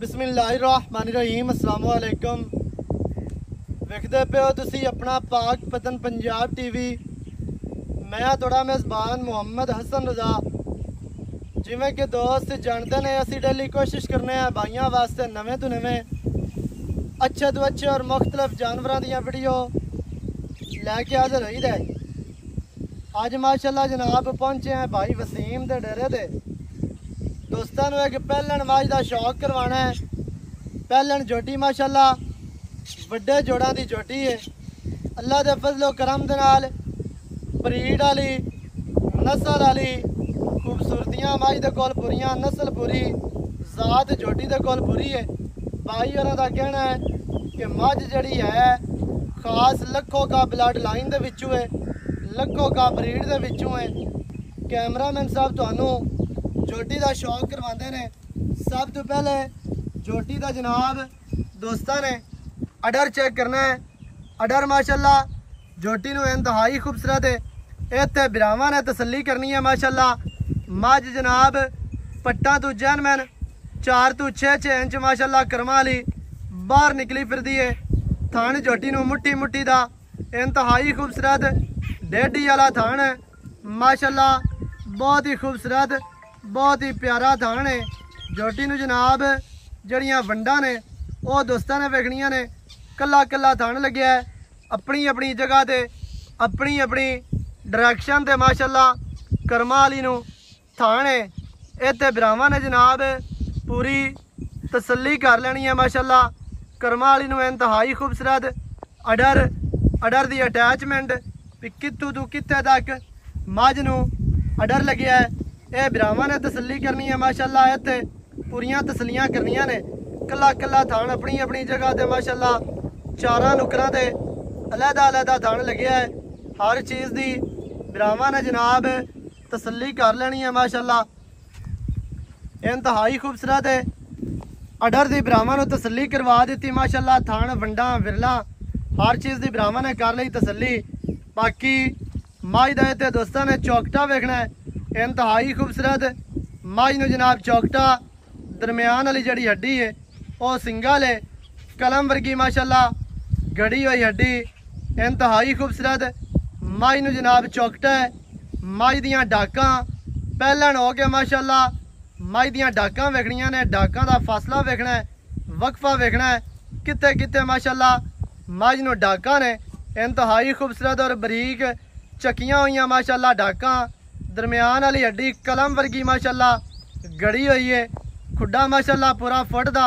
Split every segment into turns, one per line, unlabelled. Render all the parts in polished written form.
बिस्मिल्लाहिर्रहमानिर्रहीम अस्सलाम वालेकुम। वेखदे पे हो तुसी अपना पाक पतन पंजाब टीवी। मैं थोड़ा मेज़बान मुहम्मद हसन रज़ा। जिमें कि दोस्त जानते ने असी डेली कोशिश करने हैं भाइयों वास्ते नवे तो नवे अच्छे तो अच्छे और मुख्तलिफ जानवरों दी वीडियो लैके हाजिर रही दे। अज माशाल्लाह जनाब पहुंचे हैं भाई वसीम दे डेरे दे। दोस्तों एक पहलन माज का शौक करवाना है। पहलन जोटी माशाल्लाह बड़े जोड़ा की जोटी है। अल्लाह के फजलो करम दे नाल ब्रीड वाली नस्ल वाली खूबसूरतियां माज दे कोल पूरियां, नस्ल पूरी, जात जोटी दे कोल पूरी है। भाई होरां दा कहना है कि मझ जड़ी है खास लखों का ब्लड लाइन दे विचों है, लखों का ब्रीड दे विचों है। कैमरामैन साहब तुहानू जोटी का शौक करवाते ने। सब तो पहले जोटी का जनाब दोस्तों ने अडर चेक करना है। अडर माशाल्लाह जोटी नू इंतहाई खूबसूरत है। इत्थे बिरावां ने तसल्ली करनी है माशाल्लाह। मझ जनाब पट्टा तो जैनमैन 4 तो 6 इंच माशाल्लाह कर्मा वाली बाहर निकली फिरदी है। थान जोटी नू मुट्ठी मुट्ठी दा इंतहाई खूबसूरत डेढ़ी वाला थान है माशाल्लाह। बहुत ही खूबसूरत, बहुत ही प्यारा थान है। जोटी नू जनाब जड़ियाँ वंडा ने वो दोस्तों ने वेखनियां ने। कला कला थान लग्या है अपनी अपनी जगह ते, अपनी अपनी डायरैक्शन ते माशाल्लाह कर्मा वाली नू थान है। इत्थे बिरावां ने जनाब पूरी तसल्ली कर लेनी है माशाल्लाह। कर्मा वाली नू इंतहाई खूबसूरत अडर अडर दी अटैचमेंट भी कित्थों तो कित्थे तक मझ नू अडर लग्या है। यह बिरावां ने तसल्ली करनी है माशाल्लाह। इत्थे पूरियां तसल्लियां करनियां ने। कला कला थान अपनी अपनी जगह ते माशाल्लाह। चारां नुकरां ते अलहदा अलहदा थान लग्या है। हर चीज़ दी बिरावां ने जनाब तसल्ली कर लेनी है माशाल्लाह। इंतहाई खूबसूरत है। अडर दी बिरावां नू तसल्ली करवा दी माशाल्लाह। थान वंडा विरला हर चीज़ दी बिरावां ने कर ली तसल्ली। बाकी मझ दा इत्थे दोस्तों ने चौकटा वेखना है इंतहाई खूबसूरत। मझ नू जनाब चौकटा दरम्यान वाली जड़ी हड्डी है वह सिंगल है, कलम वर्गी माशाल्लाह गड़ी हुई हड्डी इंतहाई खूबसूरत। मझ नू जनाब चौकटा है। मझ दियां डाकां पहलन हो गया माशाल्लाह। मझ दियां डाकां वेखनियां ने। डाकां दा फासला वेखना है, वक्फा वेखना है कित्थे कित्थे माशाल्लाह। मझ नू डाकां ने इंतहाई खूबसूरत और बरीक चकियां हुई माशाल्लाह। डाकां दरम्यान वाली हड्डी कलम वर्गी माशाल्लाह गड़ी हुई है। खुड्डा माशाल्लाह पूरा फुट दा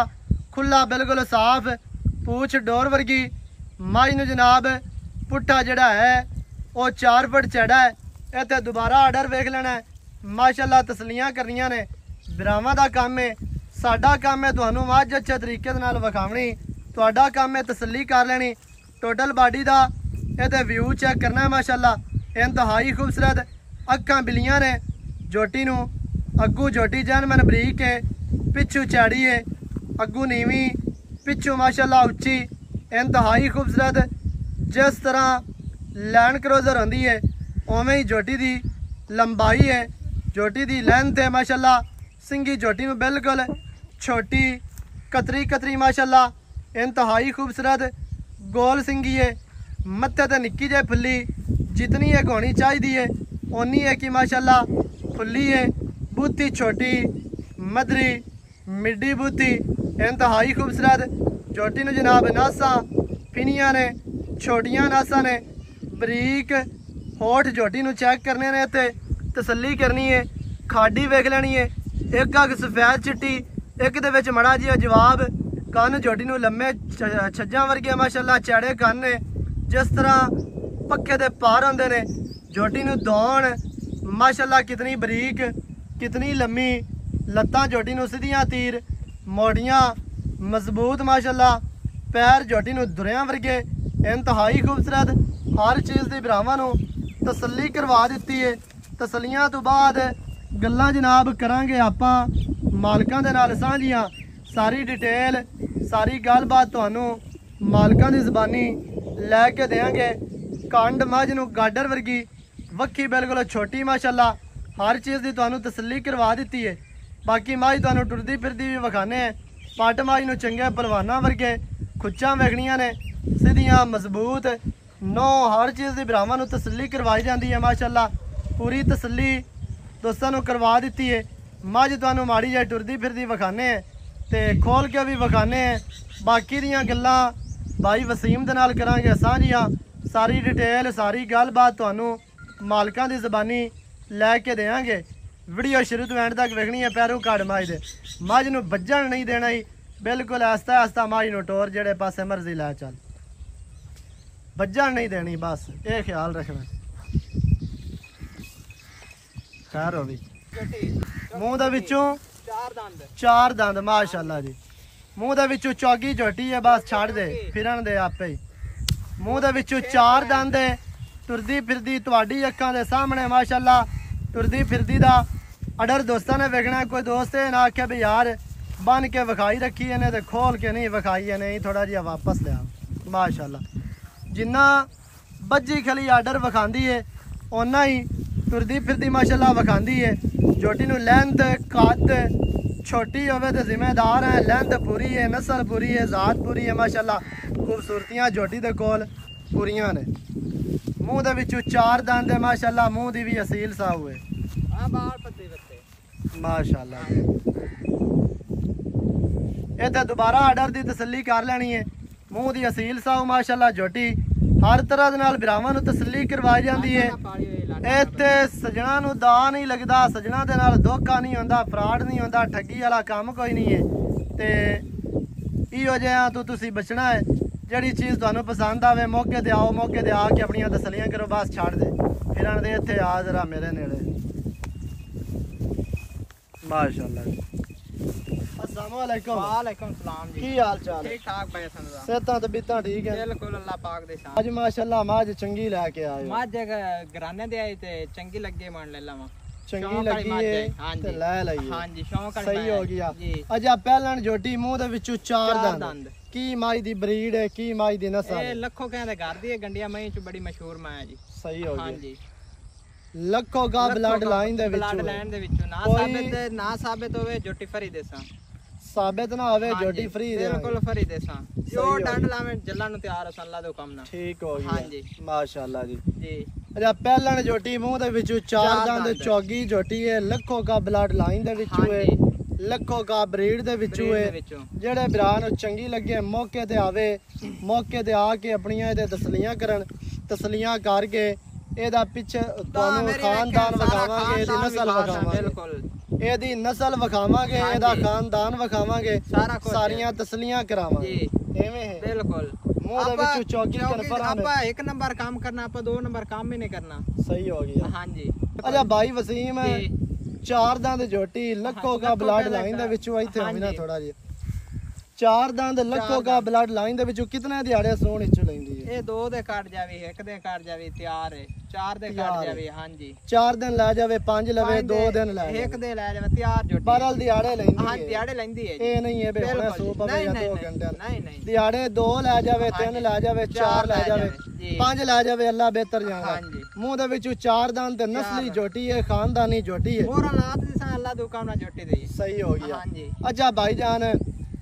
खुला बिल्कुल साफ, पूछ डोर वर्गी। मझ नू जनाब पुट्ठा जड़ा है वह 4 फुट चढ़ा है। इत्थे दोबारा आर्डर वेख लेना है माशाल्लाह। तसलियां करनियां ने। बिरावां दा काम है, साडा काम है तुहानू मझ अच्छे तरीके नाल विखावनी। तुहाडा काम है तसल्ली कर लेनी। टोटल बाडी दा इहदे व्यू चेक करना है माशाल्लाह। इंतहाई खूबसूरत अक्खां बिलियां ने। जोटी नू अग्गू जोटी जैनमैन बरीक है, पिछू चैड़ी है, अग्गू नीवी, पिछू माशाल्लाह उच्ची इंतहाई खूबसूरत। जिस तरह लैंड क्रोजर होंदी है उवें ही जोटी दी लंबाई है, जोटी दी लेंथ है माशाल्लाह। सिंगी जोटी नू बिल्कुल छोटी कतरी कतरी माशाल्लाह इंतहाई खूबसूरत गोल सिंगी है। मत्थे ते निक्की जे फुल्ली जितनी एक होनी चाहिए है उन्नी है कि माशाल्लाह फुल्ली है। बूथी छोटी मदरी मिड्डी बूथी इंतहाई खूबसूरत। जोटी नू जनाब नासा फिनियां ने, छोटियां नासा ने, बरीक होठ जोटी नू चेक करने ने। इत्थे तसल्ली करनी है। खाडी वेख लेनी है। एक अग सफेद चिट्टी, एक दे विच मड़ा जिहा जवाब। कन्न जोटी नू लम्मे छज्जां वर्गे माशाल्लाह चैड़े कन्न ने जिस तरह पक्के दे पार होंदे ने। जोटी नू दौण माशाल्लाह कितनी बरीक, कितनी लम्मी। लत्तां जोटी नू सीधियां तीर, मोड़ियां मजबूत माशाल्लाह। पैर जोटी नू दुरियां वर्गे इंतहाई खूबसूरत। हर चीज़ की बिरावां नू तसल्ली करवा दी है। तसलियां तो बाद गल्लां जनाब करांगे आपां मालकां दे नाल सांझियां। सारी डिटेल सारी गलबात तुहानू मालकां दी ज़बानी लैके देंगे। कंड मझ नू गाडर वर्गी वक्खी बिल्कुल छोटी माशाल्लाह। हर चीज़ की तुहानू तसल्ली करवा दी है। बाकी मझ तुहानू टुरदी फिरदी भी विखाने हैं। ਪੱਟ ਮਾਈ ਨੂੰ ਚੰਗੇ ਪਹਿਲਵਾਨਾਂ ਵਰਗੇ ਖੁੱਚਾਂ ਵੇਖਣੀਆਂ ਨੇ ਸਿੱਧੀਆਂ ਮਜ਼ਬੂਤ ਨੋ ਹਰ ਚੀਜ਼ ਦੀ ਭਰਾਵਾਂ ਨੂੰ ਤਸੱਲੀ ਕਰਵਾਈ ਜਾਂਦੀ ਹੈ ਮਾਸ਼ਾਅੱਲਾ ਪੂਰੀ ਤਸੱਲੀ ਦੋਸਤਾਂ ਨੂੰ ਕਰਵਾ ਦਿੱਤੀ ਹੈ ਮੱਝ ਤੁਹਾਨੂੰ ਮਾੜੀ ਜਿਹੀ ਟੁਰਦੀ ਫਿਰਦੀ ਵਿਖਾਣੇ ਤੇ ਖੋਲ ਕੇ ਵੀ ਵਿਖਾਣੇ ਬਾਕੀ ਦੀਆਂ ਗੱਲਾਂ ਭਾਈ ਵਸੀਮ ਦੇ ਨਾਲ ਕਰਾਂਗੇ ਸਾਂਝੀਆਂ ਸਾਰੀ ਡਿਟੇਲ ਸਾਰੀ ਗੱਲਬਾਤ ਤੁਹਾਨੂੰ ਮਾਲਕਾਂ ਦੀ ਜ਼ਬਾਨੀ ਲੈ ਕੇ ਦੇਵਾਂਗੇ ਵੀਡੀਓ ਸ਼ੁਰੂ ਤੋਂ ਐਂਡ ਤੱਕ ਵੇਖਣੀ ਹੈ ਪੈਰੂ ਘੜ ਮੱਝ ਦੇ ਮੱਝ ਨੂੰ ਵੱਜਣ ਨਹੀਂ ਦੇਣਾ ਹੀ ਬਿਲਕੁਲ ਆਸਤਾ ਆਸਤਾ ਮੱਝ ਨੂੰ ਟੋਰ ਜਿਹੜੇ ਪਾਸੇ ਮਰਜ਼ੀ ਲੈ ਚੱਲ ਵੱਜਣ ਨਹੀਂ ਦੇਣੀ ਬਸ ਇਹ ਖਿਆਲ ਰੱਖਣਾ ਖੈਰ ਹੋ ਵੀ ਮੂੰਹ ਦੇ ਵਿੱਚੋਂ ਚਾਰ ਦੰਦ ਮਾਸ਼ਾਅੱਲਾ ਜੀ ਮੂੰਹ ਦੇ ਵਿੱਚੋਂ ਚੌਗੀ ਝੋਟੀ ਹੈ ਬਸ ਛੱਡ ਦੇ ਫਿਰਨ ਦੇ ਆਪੇ ਹੀ ਮੂੰਹ ਦੇ ਵਿੱਚੋਂ ਚਾਰ ਦੰਦ ਹੈ ਤੁਰਦੀ ਫਿਰਦੀ ਤੁਹਾਡੀ ਅੱਖਾਂ ਦੇ ਸਾਹਮਣੇ ਮਾਸ਼ਾਅੱਲਾ ਤੁਰਦੀ ਫਿਰਦੀ ਦਾ ਅਡਰ ਦੋਸਤਾਂ ਨੇ ਵੇਖਣਾ ਕੋਈ ਦੋਸਤ ਇਹ ਨਾ ਆਖਿਆ ਵੀ ਯਾਰ ਬਨ ਕੇ ਵਿਖਾਈ ਰੱਖੀ ਇਹਨੇ ਤੇ ਖੋਲ ਕੇ ਨਹੀਂ ਵਿਖਾਈ ਨਹੀਂ ਥੋੜਾ ਜਿਹਾ ਵਾਪਸ ਲਿਆ ਮਾਸ਼ਾਅੱਲਾ ਜਿੰਨਾ ਬੱਜੀ ਖਲੀ ਆਰਡਰ ਵਿਖਾਉਂਦੀ ਹੈ ਓਨਾ ਹੀ ਤੁਰਦੀ ਫਿਰਦੀ ਮਾਸ਼ਾਅੱਲਾ ਵਿਖਾਉਂਦੀ ਹੈ ਝੋਟੀ ਨੂੰ ਲੈਂਥ ਕੱਦ ਛੋਟੀ ਹੋਵੇ ਤੇ ਜ਼ਿੰਮੇਦਾਰ ਹੈ ਲੈਂਥ ਪੂਰੀ ਹੈ ਨਸਲ ਪੂਰੀ ਹੈ ਜ਼ਾਤ ਪੂਰੀ ਹੈ ਮਾਸ਼ਾਅੱਲਾ ਖੂਬਸੂਰਤੀਆਂ ਝੋਟੀ ਦੇ ਕੋਲ ਪੂਰੀਆਂ ਨੇ ਮੂੰਹ ਦੇ ਵਿੱਚੋਂ ਚਾਰ ਦੰਦ ਹੈ ਮਾਸ਼ਾਅੱਲਾ ਮੂੰਹ ਦੀ ਵੀ ਅਸੀਲ ਸਾਊ ਹੈ ਮਾਸ਼ਾਅੱਲਾ ਇਹ ਤਾਂ ਦੁਬਾਰਾ ਆਰਡਰ ਦੀ ਤਸੱਲੀ ਕਰ ਲੈਣੀ ਹੈ ਮੂੰਹ ਦੀ ਅਸੀਲ ਸਾਊ ਮਾਸ਼ਾਅੱਲਾ ਝੋਟੀ ਹਰ ਤਰ੍ਹਾਂ ਦੇ ਨਾਲ ਭਰਾਵਾਂ ਨੂੰ ਤਸੱਲੀ ਕਰਵਾਈ ਜਾਂਦੀ ਹੈ ਇੱਥੇ ਸਜਣਾ ਨੂੰ ਦਾ ਨਹੀਂ ਲੱਗਦਾ ਸਜਣਾ ਦੇ ਨਾਲ ਧੋਖਾ ਨਹੀਂ ਹੁੰਦਾ ਫਰਾਡ ਨਹੀਂ ਹੁੰਦਾ ਠੱਗੀ ਵਾਲਾ ਕੰਮ ਕੋਈ ਨਹੀਂ ਹੈ ਤੇ ਇਹੋ ਜਿਹਾ ਤੋਂ ਤੁਸੀਂ ਬਚਣਾ ਹੈ ਜਿਹੜੀ ਚੀਜ਼ ਤੁਹਾਨੂੰ ਪਸੰਦ ਆਵੇ ਮੌਕੇ ਤੇ ਆਓ ਮੌਕੇ ਤੇ ਆ ਕੇ ਆਪਣੀਆਂ ਤਸੱਲੀਆਂ ਕਰੋ ਬਸ ਛੱਡ ਦੇ ਫਿਰਨ ਦੇ ਇੱਥੇ ਆ ਜ਼ਰਾ ਮੇਰੇ ਨੇੜੇ ਮਾਸ਼ਾਅੱਲਾ अस्सलाम वालेकुम
वालेकुम सलाम जी
की हाल चाल
ठीक ठाक भाई संदा
सेहतां ते बितां ठीक है
बिल्कुल अल्लाह पाक दे शान
आज माशाअल्लाह माज चंगी लेके आए हो
माज घराने दे आई ते चंगी लगे मान ले लावा
चंगी लगी है ते ले लई
हां जी शौक
सही हो गया अजा पहलन जोटी मुंह दे विचों चार दंद की माई दी ब्रीड है की माई दी नस्ल
ए लखो कहंदे घर दी गंडिया मई च बड़ी मशहूर मां है जी
सही हो गया
हां जी
लखो का ब्लड लाइन दे विचों
ब्लड लाइन दे विचों ना साबित होवे जोटी फरी देसा
साबित ना होवे जोटी फ्री दे
बिल्कुल फ्री देसा जो डंड लावे जल्ला नु तैयार है अल्लाह दे हुक्म ना ठीक हो गया हां जी माशाअल्लाह जी
अच्छा पहलन जोटी मुंह दे विचों चार दंद चौगी जोटी है लखो का ब्लड लाइन दे विचों है लखो का ब्रीड दे विचों है जेड़े भरा नु चंगी लगे मौके ते आवे मौके ते आके अपनियां इहदे तसलियां करन तसलियां करके ਇਹਦਾ ਪਿੱਛੇ ਤੁਹਾਨੂੰ ਖਾਨਦਾਨ ਵਿਖਾਵਾਂਗੇ ਇਹਦੀ ਨਸਲ ਵਿਖਾਵਾਂਗੇ ਬਿਲਕੁਲ ਇਹਦੀ ਨਸਲ ਵਿਖਾਵਾਂਗੇ ਇਹਦਾ ਖਾਨਦਾਨ ਵਿਖਾਵਾਂਗੇ ਸਾਰੀਆਂ ਤਸਲੀਆਂ ਕਰਾਵਾਂਗੇ ਐਵੇਂ ਹੈ ਬਿਲਕੁਲ ਮੂੰਹ ਦੇ ਵਿੱਚ ਚੌਕੀ ਕਨਫਰਮ
ਆਪਾਂ ਇੱਕ ਨੰਬਰ ਕੰਮ ਕਰਨਾ ਆਪਾਂ ਦੋ ਨੰਬਰ ਕੰਮ ਹੀ ਨਹੀਂ ਕਰਨਾ
ਸਹੀ ਹੋ ਗਿਆ
ਹਾਂਜੀ
ਅੱਛਾ ਭਾਈ ਵਸੀਮ ਹੈ ਚਾਰ ਦੰਦ ਝੋਟੀ ਲੱਖੋ ਕਾ ਬਲੱਡ ਲਾਈਨ ਦੇ ਵਿੱਚੋਂ ਇੱਥੇ ਹੋਵੇ ਨਾ ਥੋੜਾ ਜਿਹਾ ਚਾਰ ਦੰਦ ਲੱਖੋ ਕਾ ਬਲੱਡ ਲਾਈਨ ਦੇ ਵਿੱਚੋਂ ਕਿਤਨੇ ਦਿਹਾੜੇ ਸੋਣ ਇੱਚ ਲੈਂਦੀ ਹੈ
ਇਹ ਦੋ ਦੇ ਕੱਟ ਜਾਵੇ ਇੱਕ ਦੇ ਕੱਟ ਜਾਵੇ ਤਿਆਰ ਹੈ ਚਾਰ ਦੇ ਕੱਟ ਜਾਵੇ ਹਾਂਜੀ
4 ਦਿਨ ਲੈ ਜਾਵੇ 5 ਲਵੇ 2 ਦਿਨ ਲੈ
ਇੱਕ ਦੇ ਲੈ ਜਾਵੇ ਤਿਆਰ ਜੋਟੀ
ਬਾਰਲ ਦਿਹਾੜੇ ਲੈਂਦੀ ਹੈ
ਹਾਂ ਦਿਹਾੜੇ ਲੈਂਦੀ ਹੈ
ਇਹ ਨਹੀਂ ਹੈ ਬੇਹਣਾ ਸੋ ਪਵੇ ਜਾਂ 2 ਘੰਟੇ
ਨਹੀਂ ਨਹੀਂ
ਦਿਹਾੜੇ 2 ਲੈ ਜਾਵੇ 3 ਲੈ ਜਾਵੇ 4 ਲੈ ਜਾਵੇ 5 ਲੈ ਜਾਵੇ ਅੱਲਾ ਬਿਹਤਰ ਜਾਣਦਾ ਮੂੰਹ ਦੇ ਵਿੱਚੋਂ ਚਾਰ ਦੰਦ ਤੇ ਨਸਲੀ ਝੋਟੀ ਹੈ ਖਾਨਦਾਨੀ ਝੋਟੀ ਹੈ
ਹੋਰ ਹਾਲਾਤ ਦੀ ਸਾਂ ਅੱਲਾ ਦੁਕਾਨ ਨਾਲ ਝੋਟੀ ਦੇ
ਸਹੀ ਹੋ ਗਿਆ
ਹਾਂਜੀ
ਅੱਛਾ ਭਾਈ ਜਾਨ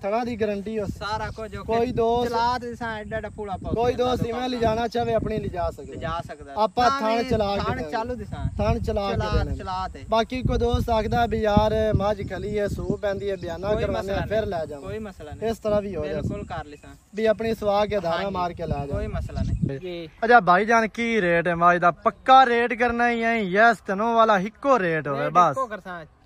थना दी गारंटी हो
सारा कुछ
कोई दोस्त
चला दे सा एडा एडा पूरा पाओ
कोई दोस्त इवें ले जाना चाहे अपनी ले जा सकदा आपा थान चला के
चालू दिसा
थान चला के
चलाते
बाकी कोई दोस्त आखदा भी यार मां खली है सू पैंदी है बयाना करवाने फिर ले जा
कोई मसला नहीं
इस तरह भी हो जाए
बिल्कुल कर लेसा
भी अपनी सवा के दाना मार के ले जा
कोई मसला नहीं जी
अच्छा भाईजान की रेट है मां दा पक्का रेट करना ही है यस तनो वाला हिको रेट होवे बस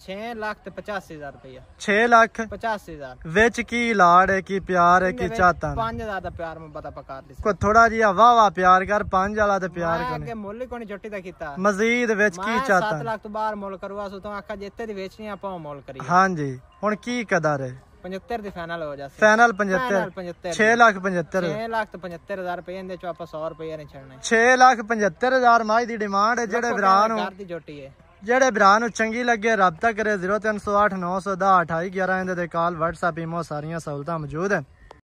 6,85,000 रुपया
6,85,000 विच की लाड़ है की प्यार है की चाहता
5,000 प्यार में पता पका दे
को थोड़ा जिहा वाह वाह प्यार कर 5 वाला ते प्यार कर
के मुल्ल कोनी झोटी दा कीता
मजीद विच की चाहता
7 लाख तो बाहर मुल्ल करवा सो तो आखा जिते दी बेचनी आपा मुल्ल करी
हां जी हुन की कदर है
75 दी फाइनल हो जासे
फाइनल 75 6,75,000
6,75,000 रुपए इंदे चो आपा 100 रुपए नहीं छड़ना
6,75,000 माई दी डिमांड है जेड़े भरा नु
घर दी झोटी है
जेड़े भरा नु चंगी लगे राबता करे 0308 910 2811 इंदे ते कॉल WhatsApp ईमो सारियां सहूलतां मौजूद है।